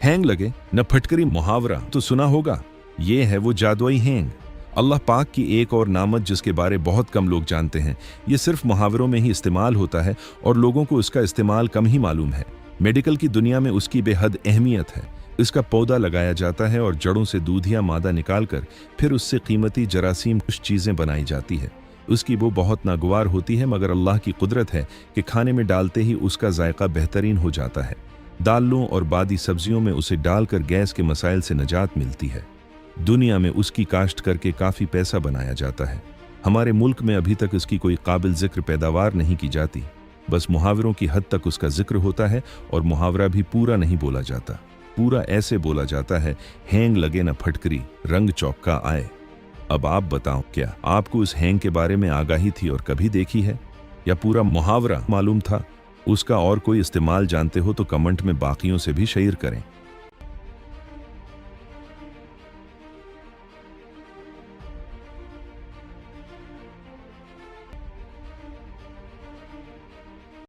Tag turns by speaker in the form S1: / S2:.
S1: Hang लगे न फटकरी मुहावरा तो सुना होगा। ये है वो जादुई हैंग, अल्लाह पाक की एक और नामत जिसके बारे बहुत कम लोग जानते हैं। ये सिर्फ मुहावरों में ही इस्तेमाल होता है और लोगों को इसका इस्तेमाल कम ही मालूम है। मेडिकल की दुनिया में उसकी बेहद अहमियत है। इसका पौधा लगाया जाता है और जड़ों से दूध या मादा निकालकर फिर उससे कीमती जरासीम कुछ चीज़ें बनाई जाती है। उसकी वो बहुत नागवार होती है, मगर अल्लाह की कुदरत है कि खाने में डालते ही उसका जायका बेहतरीन हो जाता है। दालों और बादी सब्जियों में उसे डालकर गैस के मसाइल से निजात मिलती है। दुनिया में उसकी काश्त करके काफ़ी पैसा बनाया जाता है। हमारे मुल्क में अभी तक इसकी कोई काबिल जिक्र पैदावार नहीं की जाती। बस मुहावरों की हद तक उसका जिक्र होता है और मुहावरा भी पूरा नहीं बोला जाता। पूरा ऐसे बोला जाता है, हैंग लगे न फटकरी, रंग चौका आए। अब आप बताओ, क्या आपको इस हैंग के बारे में आगाही थी और कभी देखी है, या पूरा मुहावरा मालूम था? उसका और कोई इस्तेमाल जानते हो तो कमेंट में बाकियों से भी शेयर करें।